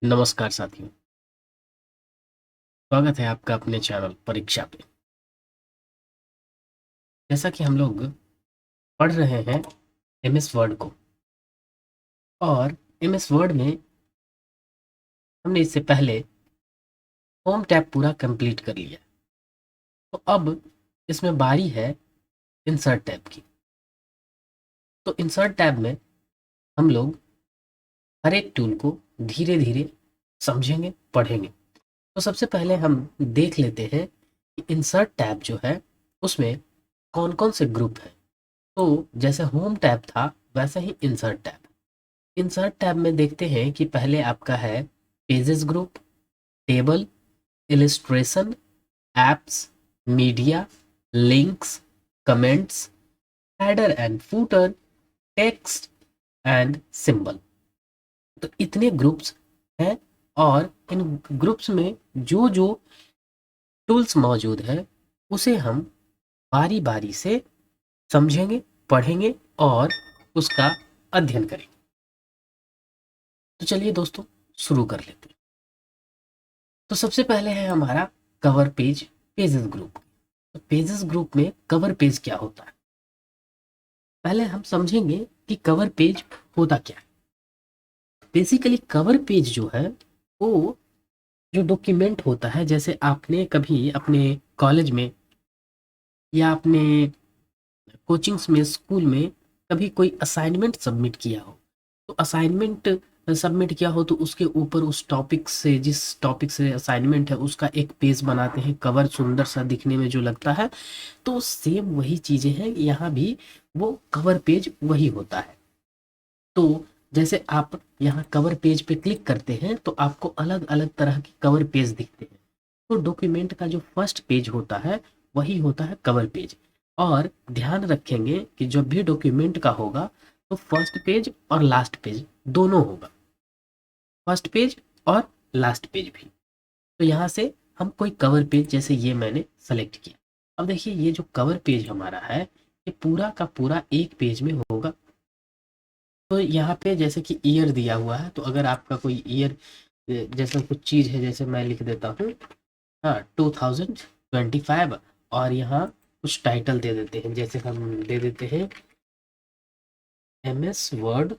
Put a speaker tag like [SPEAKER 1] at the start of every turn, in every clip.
[SPEAKER 1] नमस्कार साथियों। स्वागत है आपका अपने चैनल परीक्षा पे। जैसा कि हम लोग पढ़ रहे हैं एमएस वर्ड को, और एमएस वर्ड में हमने इससे पहले होम टैब पूरा कंप्लीट कर लिया। तो अब इसमें बारी है इंसर्ट टैब की। तो इंसर्ट टैब में हम लोग हर एक टूल को धीरे धीरे समझेंगे, पढ़ेंगे। तो सबसे पहले हम देख लेते हैं कि इंसर्ट टैब जो है उसमें कौन कौन से ग्रुप हैं। तो जैसे होम टैब था वैसे ही इंसर्ट टैब। इंसर्ट टैब में देखते हैं कि पहले आपका है pages group, table, illustration, apps, media, links, comments, header and footer, text and symbol. तो इतने ग्रुप्स हैं, और इन ग्रुप्स में जो जो टूल्स मौजूद है उसे हम बारी बारी से समझेंगे, पढ़ेंगे और उसका अध्ययन करेंगे। तो चलिए दोस्तों, शुरू कर लेते हैं। तो सबसे पहले है हमारा कवर पेज, पेजेस ग्रुप। तो पेजेस ग्रुप में कवर पेज क्या होता है, पहले हम समझेंगे कि कवर पेज होता क्या है। बेसिकली कवर पेज जो है वो जो डॉक्यूमेंट होता है, जैसे आपने कभी अपने कॉलेज में या अपने कोचिंग्स में, स्कूल में कभी कोई असाइनमेंट सबमिट किया हो, तो असाइनमेंट सबमिट किया हो तो उसके ऊपर उस टॉपिक से, जिस टॉपिक से असाइनमेंट है उसका एक पेज बनाते हैं, कवर सुंदर सा दिखने में जो लगता है। तो सेम वही चीज़ें हैं यहाँ भी, वो कवर पेज वही होता है। तो जैसे आप यहाँ कवर पेज पे क्लिक करते हैं तो आपको अलग अलग तरह के कवर पेज दिखते हैं। तो डॉक्यूमेंट का जो फर्स्ट पेज होता है वही होता है कवर पेज। और ध्यान रखेंगे कि जब भी डॉक्यूमेंट का होगा तो फर्स्ट पेज और लास्ट पेज दोनों होगा, फर्स्ट पेज और लास्ट पेज भी। तो यहाँ से हम कोई कवर पेज, जैसे ये मैंने सेलेक्ट किया। अब देखिए ये जो कवर पेज हमारा है ये पूरा का पूरा एक पेज में होगा। तो यहाँ पे जैसे कि ईयर दिया हुआ है, तो अगर आपका कोई ईयर जैसा कुछ चीज़ है, जैसे मैं लिख देता हूँ, हाँ 2025, और यहाँ कुछ टाइटल दे देते हैं, जैसे हम दे देते हैं एमएस वर्ड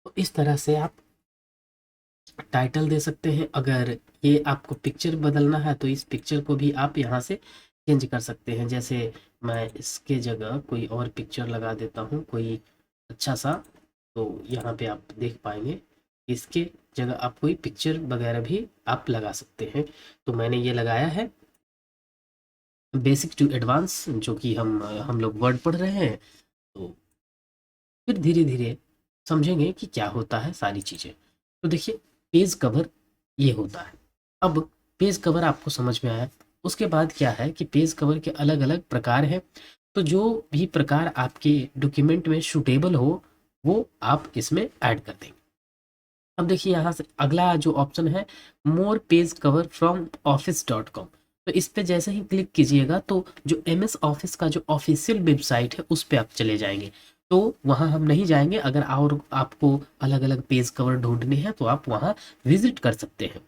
[SPEAKER 1] तो इस तरह से आप टाइटल दे सकते हैं। अगर ये आपको पिक्चर बदलना है तो इस पिक्चर को भी आप यहाँ से चेंज कर सकते हैं। जैसे मैं इसके जगह कोई और पिक्चर लगा देता हूँ, कोई अच्छा सा, तो यहाँ पे आप देख पाएंगे इसके जगह आप कोई पिक्चर वगैरह भी आप लगा सकते हैं। तो मैंने ये लगाया है बेसिक टू एडवांस, जो कि हम लोग वर्ड पढ़ रहे हैं। तो फिर धीरे धीरे समझेंगे कि क्या होता है सारी चीज़ें। तो देखिए पेज कवर ये होता है। अब पेज कवर आपको समझ में आया। उसके बाद क्या है कि पेज कवर के अलग अलग प्रकार हैं। तो जो भी प्रकार आपके डॉक्यूमेंट में सूटेबल हो वो आप इसमें ऐड कर देंगे। अब देखिए यहाँ से अगला जो ऑप्शन है, मोर पेज कवर फ्रॉम office.com। तो इस पे जैसे ही क्लिक कीजिएगा तो जो एमएस ऑफिस का जो ऑफिशियल वेबसाइट है उस पे आप चले जाएंगे। तो वहाँ हम नहीं जाएंगे। अगर और आपको अलग अलग पेज कवर ढूंढने हैं तो आप वहाँ विजिट कर सकते हैं।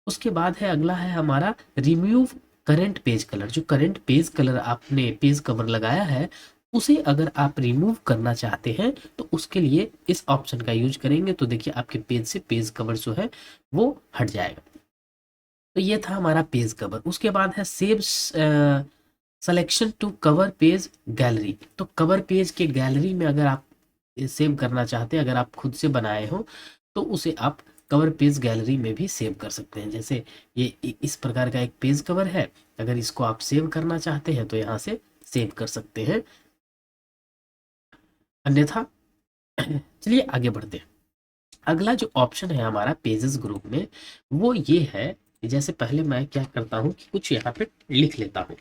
[SPEAKER 1] उसके बाद है अगला है हमारा रिमूव करंट पेज कलर। जो करंट पेज कलर आपने पेज कवर लगाया है उसे अगर आप रिमूव करना चाहते हैं तो उसके लिए इस ऑप्शन का यूज करेंगे। तो देखिए आपके पेज से पेज कवर जो है वो हट जाएगा। तो ये था हमारा पेज कवर। उसके बाद है save selection to cover page gallery. तो कवर पेज के गैलरी में अगर आप सेव करना चाहते हैं, अगर आप खुद से बनाए हो तो उसे आप कवर पेज गैलरी में भी सेव कर सकते हैं। जैसे ये इस प्रकार का एक पेज कवर है, अगर इसको आप सेव करना चाहते हैं तो यहाँ से सेव कर सकते हैं, अन्यथा चलिए आगे बढ़ते हैं। अगला जो ऑप्शन है हमारा पेजेस ग्रुप में वो ये है कि जैसे पहले मैं क्या करता हूँ कि कुछ यहाँ पे लिख लेता हूँ।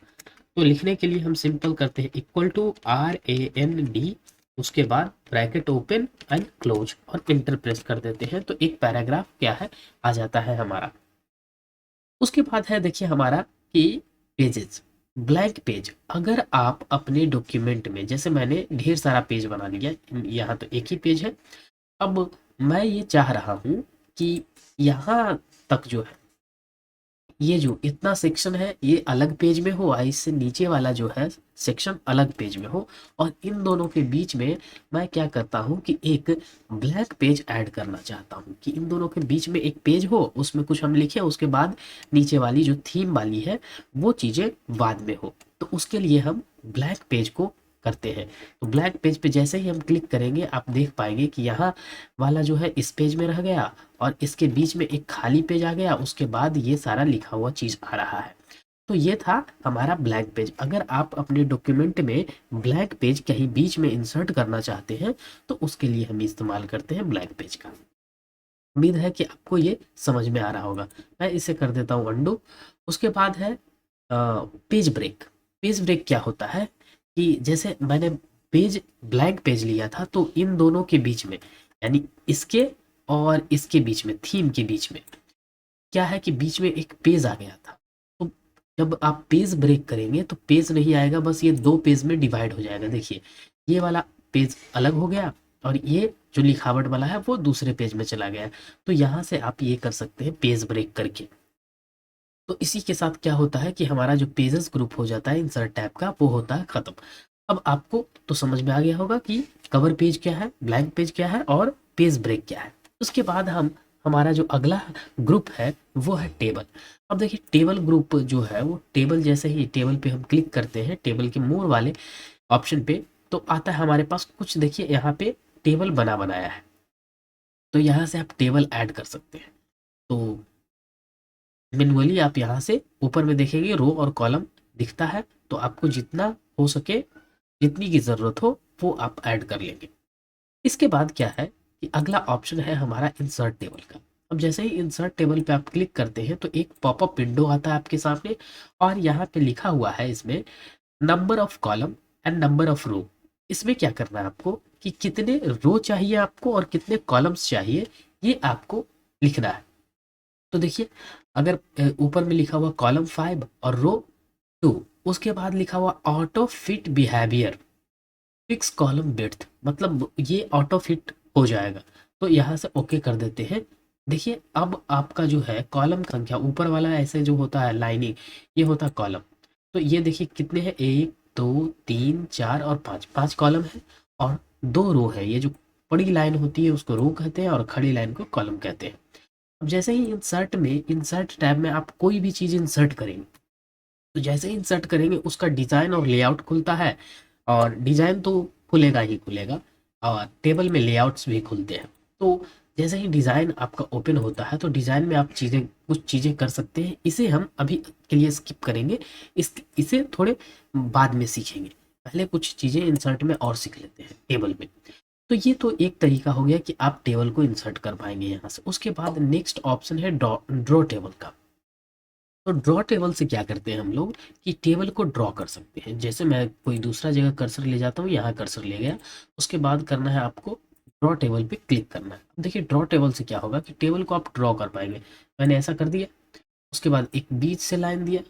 [SPEAKER 1] तो लिखने के लिए हम सिंपल करते हैं इक्वल टू RAND उसके बाद ब्रैकेट ओपन एंड क्लोज और इंटर प्रेस कर देते हैं, तो एक पैराग्राफ क्या है आ जाता है हमारा। उसके बाद है देखिए हमारा कि पेजेस, ब्लैंक पेज। अगर आप अपने डॉक्यूमेंट में, जैसे मैंने ढेर सारा पेज बना लिया, यहाँ तो एक ही पेज है, अब मैं ये चाह रहा हूँ कि यहाँ तक जो है, ये जो इतना सेक्शन है ये अलग पेज में हो, और इससे नीचे वाला जो है सेक्शन अलग पेज में हो, और इन दोनों के बीच में मैं क्या करता हूँ कि एक ब्लैक पेज ऐड करना चाहता हूँ, कि इन दोनों के बीच में एक पेज हो, उसमें कुछ हम लिखे, उसके बाद नीचे वाली जो थीम वाली है वो चीज़ें बाद में हो। तो उसके लिए हम ब्लैक पेज को करते हैं। तो ब्लैक पेज पे जैसे ही हम क्लिक करेंगे आप देख पाएंगे कि यहाँ वाला जो है इस पेज में रह गया, और इसके बीच में एक खाली पेज आ गया, उसके बाद ये सारा लिखा हुआ चीज़ आ रहा है। तो ये था हमारा ब्लैंक पेज। अगर आप अपने डॉक्यूमेंट में ब्लैंक पेज कहीं बीच में इंसर्ट करना चाहते हैं तो उसके लिए हम इस्तेमाल करते हैं ब्लैंक पेज का। उम्मीद है कि आपको ये समझ में आ रहा होगा। मैं इसे कर देता हूँ अंडू। उसके बाद है पेज ब्रेक। पेज ब्रेक क्या होता है कि जैसे मैंने पेज ब्लैंक पेज लिया था, तो इन दोनों के बीच में, यानी इसके और इसके बीच में, थीम के बीच में क्या है कि बीच में एक पेज आ गया था। तो जब आप पेज ब्रेक करेंगे तो पेज नहीं आएगा, बस ये दो पेज में डिवाइड हो जाएगा। देखिए ये वाला पेज अलग हो गया, और ये जो लिखावट वाला है वो दूसरे पेज में चला गया। तो यहाँ से आप ये कर सकते हैं पेज ब्रेक करके। तो इसी के साथ क्या होता है कि हमारा जो पेजेस ग्रुप हो जाता है इंसर्ट टैब का, वो होता है खत्म। अब आपको तो समझ में आ गया होगा कि कवर पेज क्या है, ब्लैंक पेज क्या है, और पेज ब्रेक क्या है। उसके बाद हम हमारा जो अगला ग्रुप है वो है टेबल। अब देखिए टेबल ग्रुप जो है वो टेबल, जैसे ही टेबल पे हम क्लिक करते हैं टेबल के मोर वाले ऑप्शन पे, तो आता है हमारे पास कुछ, देखिए यहाँ पे टेबल बना बनाया है। तो यहाँ से आप टेबल ऐड कर सकते हैं। तो मैनुअली आप यहाँ से ऊपर में देखेंगे रो और कॉलम दिखता है, तो आपको जितना हो सके, जितनी की ज़रूरत हो वो आप ऐड कर लेंगे। इसके बाद क्या है कि अगला ऑप्शन है हमारा इंसर्ट टेबल का। अब जैसे ही इंसर्ट टेबल पे आप क्लिक करते हैं तो एक पॉपअप विंडो आता है आपके सामने, और यहाँ पे लिखा हुआ है इसमें number of column and number of row. इसमें क्या करना है आपको कि कितने रो चाहिए आपको और कितने कॉलम्स चाहिए, ये आपको लिखना है। तो देखिए अगर ऊपर में लिखा हुआ कॉलम 5 और रो 2, उसके बाद लिखा हुआ auto fit behaviour fix column width, मतलब ये ऑटो फिट हो जाएगा। तो यहाँ से ओके कर देते हैं। देखिए अब आपका जो है कॉलम संख्या ऊपर वाला ऐसे जो होता है लाइनिंग, ये होता है कॉलम। तो ये देखिए कितने हैं, 1 2 3 4 और 5, 5 कॉलम है और 2 रो है। ये जो बड़ी लाइन होती है उसको रो कहते हैं और खड़ी लाइन को कॉलम कहते हैं। अब जैसे ही इंसर्ट में, इंसर्ट टैब में आप कोई भी चीज़ इंसर्ट करेंगे, तो जैसे ही इंसर्ट करेंगे उसका डिज़ाइन और लेआउट खुलता है, और डिज़ाइन तो खुलेगा ही खुलेगा, और टेबल में लेआउट्स भी खुलते हैं। तो जैसे ही डिज़ाइन आपका ओपन होता है तो डिज़ाइन में आप कुछ चीज़ें कर सकते हैं। इसे हम अभी के लिए स्किप करेंगे, इसे थोड़े बाद में सीखेंगे। पहले कुछ चीज़ें इंसर्ट में और सीख लेते हैं टेबल में। तो ये तो एक तरीका हो गया कि आप टेबल को इंसर्ट कर पाएंगे यहाँ से। उसके बाद नेक्स्ट ऑप्शन है ड्रॉ टेबल का। तो ड्रॉ टेबल से क्या करते हैं हम लोग कि टेबल को ड्रॉ कर सकते हैं। जैसे मैं कोई दूसरा जगह कर्सर ले जाता हूँ, यहाँ कर्सर ले गया, उसके बाद करना है आपको ड्रॉ टेबल पे क्लिक करना है। अब देखिए ड्रॉ टेबल से क्या होगा कि टेबल को आप ड्रॉ कर पाएंगे। मैंने ऐसा कर दिया, उसके बाद एक बीच से लाइन दिया,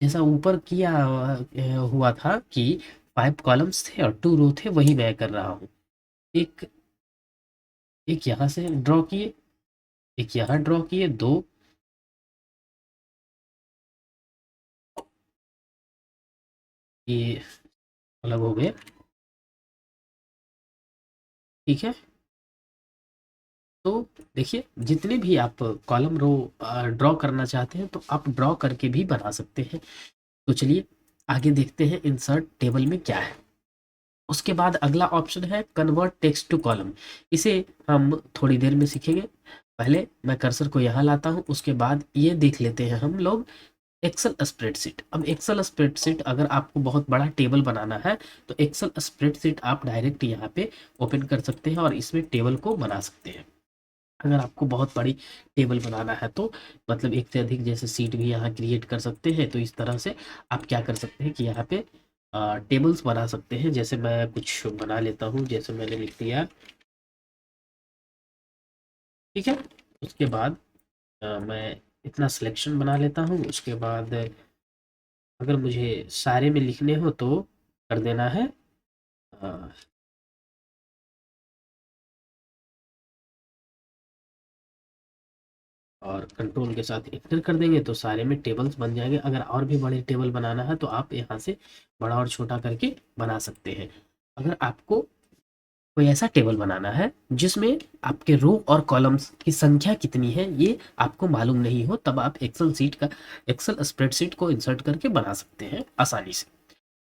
[SPEAKER 1] जैसा ऊपर किया हुआ था कि 5 कॉलम्स थे और 2 रो थे, वही मैं कर रहा हूँ। एक एक यहाँ से ड्रॉ किए, एक यहाँ ड्रॉ किए, 2, ये अलग हो गए, ठीक है। तो देखिए जितने भी आप कॉलम रो ड्रॉ करना चाहते हैं तो आप ड्रॉ करके भी बना सकते हैं। तो चलिए आगे देखते हैं इंसर्ट टेबल में क्या है। उसके बाद अगला ऑप्शन है कन्वर्ट टेक्स्ट टू कॉलम। इसे हम थोड़ी देर में सीखेंगे। पहले मैं कर्सर को यहाँ लाता हूँ, उसके बाद ये देख लेते हैं हम लोग एक्सेल स्प्रेडशीट। अब एक्सेल स्प्रेडशीट अगर आपको बहुत बड़ा टेबल बनाना है तो एक्सेल स्प्रेडशीट आप डायरेक्ट यहाँ पे ओपन कर सकते हैं और इसमें टेबल को बना सकते हैं। अगर आपको बहुत बड़ी टेबल बनाना है तो मतलब एक से अधिक जैसे सीट भी यहाँ क्रिएट कर सकते हैं। तो इस तरह से आप क्या कर सकते हैं कि यहाँ पे टेबल्स बना सकते हैं। जैसे मैं कुछ बना लेता हूँ, जैसे मैंने लिख दिया, ठीक है। उसके बाद मैं इतना सिलेक्शन बना लेता हूँ। उसके बाद अगर मुझे सारे में लिखने हो तो कर देना है अ, और कंट्रोल के साथ एंटर कर देंगे तो सारे में टेबल्स बन जाएंगे। अगर और भी बड़े टेबल बनाना है तो आप यहाँ से बड़ा और छोटा करके बना सकते हैं। अगर आपको कोई ऐसा टेबल बनाना है जिसमें आपके रो और कॉलम्स की संख्या कितनी है ये आपको मालूम नहीं हो, तब आप एक्सेल स्प्रेडशीट को इंसर्ट करके बना सकते हैं आसानी से।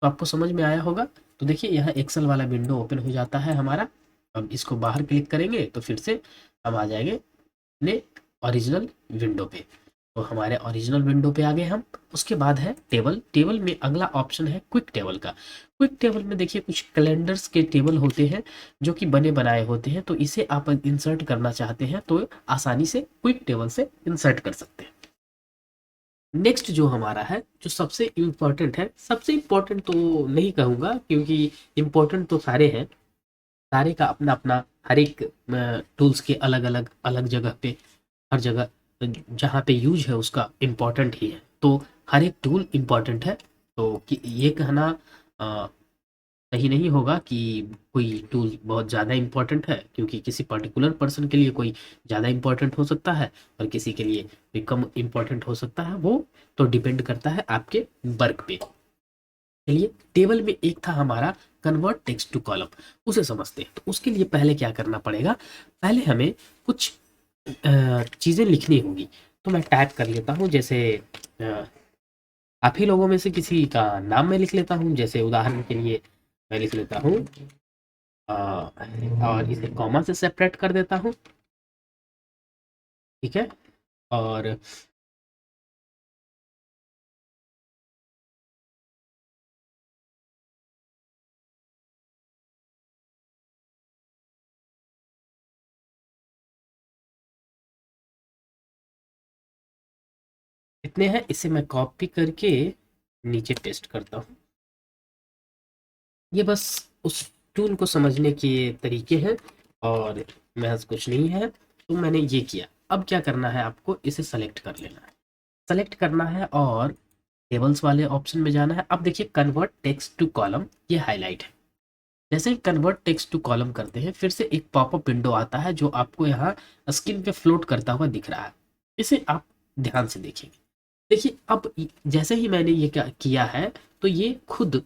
[SPEAKER 1] तो आपको समझ में आया होगा। तो देखिए यह एक्सेल वाला विंडो ओपन हो जाता है हमारा। अब इसको बाहर क्लिक करेंगे तो फिर से हम आ जाएंगे अपने ओरिजिनल विंडो पे। तो हमारे ओरिजिनल विंडो पे आ गए हम। उसके बाद है टेबल। टेबल में अगला ऑप्शन है क्विक टेबल का। क्विक टेबल में देखिए कुछ कैलेंडर्स के टेबल होते हैं जो कि बने बनाए होते हैं, तो इसे आप इंसर्ट करना चाहते हैं तो आसानी से क्विक टेबल से इंसर्ट कर सकते हैं। नेक्स्ट जो हमारा है, जो सबसे इम्पोर्टेंट है, सबसे इम्पोर्टेंट तो नहीं कहूँगा क्योंकि इम्पोर्टेंट तो सारे हैं, सारे का अपना अपना हर एक टूल्स के अलग अलग अलग जगह पे, हर जगह जहाँ पे यूज है उसका इम्पोर्टेंट ही है। तो हर एक टूल इम्पोर्टेंट है। तो कि ये कहना अ, सही नहीं होगा कि कोई टूल बहुत ज़्यादा इम्पोर्टेंट है, क्योंकि किसी पर्टिकुलर पर्सन के लिए कोई ज़्यादा इम्पोर्टेंट हो सकता है और किसी के लिए कोई कम इम्पोर्टेंट हो सकता है। वो तो डिपेंड करता है आपके वर्क पे। चलिए टेबल में एक था हमारा कन्वर्ट टेक्स्ट टू कॉलम, उसे समझते हैं। तो उसके लिए पहले क्या करना पड़ेगा, पहले हमें कुछ चीज़ें लिखनी होगी। तो मैं टाइप कर लेता हूँ, जैसे अ, आप ही लोगों में से किसी का नाम मैं लिख लेता हूँ। जैसे उदाहरण के लिए मैं लिख लेता हूँ और इसे कॉमा से सेपरेट कर देता हूँ, ठीक है। और इतने हैं, इसे मैं कॉपी करके नीचे पेस्ट करता हूँ। ये बस उस टूल को समझने के तरीके हैं और महज कुछ नहीं है। तो मैंने ये किया। अब क्या करना है, आपको इसे सेलेक्ट कर लेना है, सेलेक्ट करना है और टेबल्स वाले ऑप्शन में जाना है। अब देखिए कन्वर्ट टेक्स्ट टू कॉलम ये हाईलाइट है। जैसे ही कन्वर्ट टेक्स्ट टू कॉलम करते हैं फिर से एक पॉपअप विंडो आता है जो आपको यहाँ स्क्रीन पे फ्लोट करता हुआ दिख रहा है। इसे आप ध्यान से देखेंगे। देखिए अब जैसे ही मैंने ये क्या किया है, तो ये खुद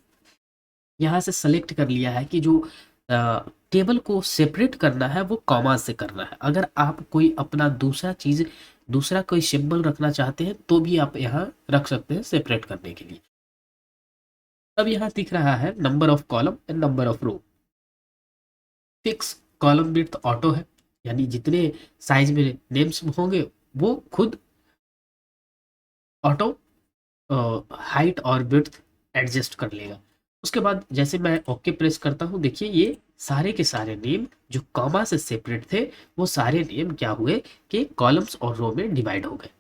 [SPEAKER 1] यहाँ से सेलेक्ट कर लिया है कि जो टेबल को सेपरेट करना है वो कॉमा से करना है। अगर आप कोई अपना दूसरा चीज, दूसरा कोई सिंबल रखना चाहते हैं तो भी आप यहाँ रख सकते हैं सेपरेट करने के लिए। अब यहाँ दिख रहा है number of column and number of row. Fix column width auto है, यानी जितने साइज में नेम्स होंगे वो खुद ऑटो हाइट और विड्थ एडजस्ट कर लेगा। उसके बाद जैसे मैं ओके प्रेस करता हूँ, देखिए ये सारे के सारे नेम जो कॉमा से सेपरेट थे वो सारे नेम क्या हुए कि कॉलम्स और रो में डिवाइड हो गए।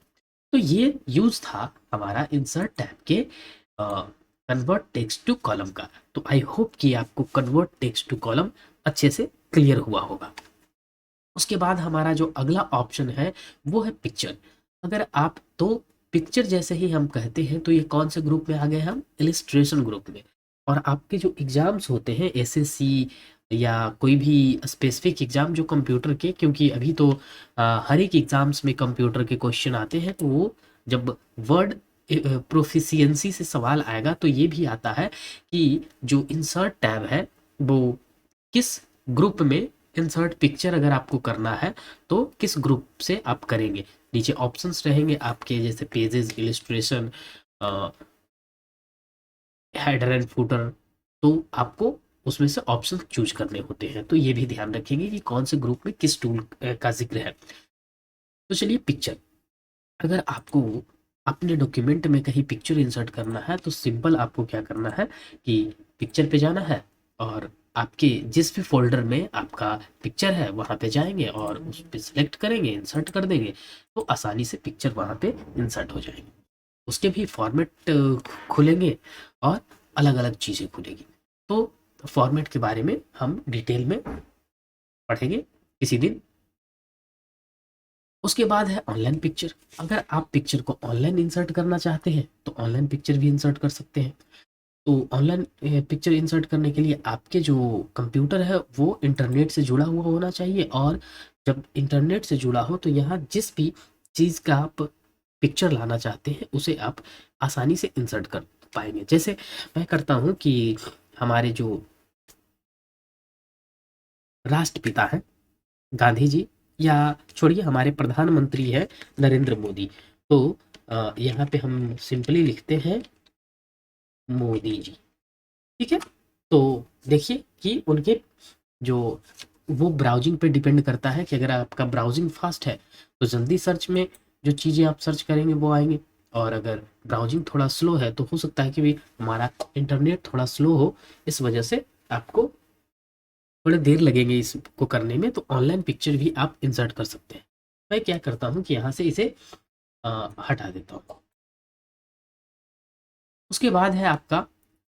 [SPEAKER 1] तो ये यूज था हमारा इंसर्ट टैब के कन्वर्ट टेक्स्ट टू कॉलम का। तो आई होप कि आपको कन्वर्ट टेक्स्ट टू कॉलम अच्छे से क्लियर हुआ होगा। उसके बाद हमारा जो अगला ऑप्शन है वो है पिक्चर। अगर आप तो पिक्चर जैसे ही हम कहते हैं तो ये कौन से ग्रुप में आ गए, हम इलिस्ट्रेशन ग्रुप में। और आपके जो एग्जाम्स होते हैं एसएससी या कोई भी स्पेसिफिक एग्जाम जो कंप्यूटर के, क्योंकि अभी तो हर एक एग्जाम्स में कंप्यूटर के क्वेश्चन आते हैं, तो वो जब वर्ड प्रोफिशिएंसी से सवाल आएगा तो ये भी आता है कि जो इंसर्ट टैब है वो किस ग्रुप में, इंसर्ट पिक्चर अगर आपको करना है तो किस ग्रुप से आप करेंगे। नीचे ऑप्शंस रहेंगे आपके, जैसे pages, illustration, header and footer. तो आपको उसमें से ऑप्शन चूज करने होते हैं। तो ये भी ध्यान रखेंगे कि कौन से ग्रुप में किस टूल का जिक्र है। तो चलिए पिक्चर, अगर आपको अपने डॉक्यूमेंट में कहीं पिक्चर इंसर्ट करना है तो सिंपल आपको क्या करना है कि पिक्चर पे जाना है और आपके जिस भी फोल्डर में आपका पिक्चर है वहाँ पे जाएंगे और उस पर सिलेक्ट करेंगे, इंसर्ट कर देंगे, तो आसानी से पिक्चर वहाँ पे इंसर्ट हो जाएंगे। उसके भी फॉर्मेट खुलेंगे और अलग अलग चीज़ें खुलेगी। तो फॉर्मेट के बारे में हम डिटेल में पढ़ेंगे किसी दिन। उसके बाद है ऑनलाइन पिक्चर। अगर आप पिक्चर को ऑनलाइन इंसर्ट करना चाहते हैं तो ऑनलाइन पिक्चर भी इंसर्ट कर सकते हैं। तो ऑनलाइन पिक्चर इंसर्ट करने के लिए आपके जो कंप्यूटर है वो इंटरनेट से जुड़ा हुआ होना चाहिए, और जब इंटरनेट से जुड़ा हो तो यहाँ जिस भी चीज़ का आप पिक्चर लाना चाहते हैं उसे आप आसानी से इंसर्ट कर पाएंगे। जैसे मैं करता हूँ कि हमारे जो राष्ट्रपिता हैं गांधी जी, या छोड़िए हमारे प्रधानमंत्री हैं नरेंद्र मोदी, तो यहाँ पे हम सिंपली लिखते हैं मोदी जी। ठीक है, तो देखिए कि उनके जो वो ब्राउजिंग पे डिपेंड करता है कि अगर आपका ब्राउजिंग फास्ट है तो जल्दी सर्च में जो चीज़ें आप सर्च करेंगे वो आएंगे, और अगर ब्राउजिंग थोड़ा स्लो है तो हो सकता है कि भी हमारा इंटरनेट थोड़ा स्लो हो, इस वजह से आपको थोड़े देर लगेंगे इसको करने में। तो ऑनलाइन पिक्चर भी आप इंसर्ट कर सकते हैं। मैं क्या करता हूँ कि यहाँ से इसे हटा देता हूँ। उसके बाद है आपका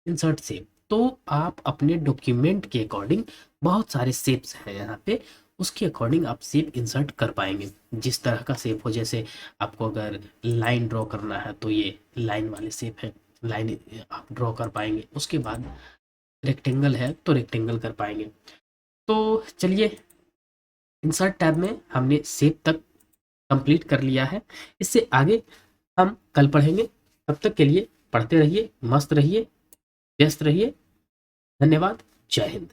[SPEAKER 1] इंसर्ट सेव। तो आप अपने डॉक्यूमेंट के अकॉर्डिंग, बहुत सारे सेव्स हैं यहाँ पे, उसके अकॉर्डिंग आप सेव इंसर्ट कर पाएंगे जिस तरह का सेव हो। जैसे आपको अगर लाइन ड्रॉ करना है तो ये लाइन वाले सेव हैं, लाइन आप ड्रॉ कर पाएंगे। उसके बाद रेक्टेंगल है तो रेक्टेंगल कर पाएंगे। तो चलिए, इंसर्ट टैब में हमने सेव तक कंप्लीट कर लिया है। इससे आगे हम कल पढ़ेंगे। तब तक के लिए पढ़ते रहिए, मस्त रहिए, व्यस्त रहिए। धन्यवाद। जय हिंद।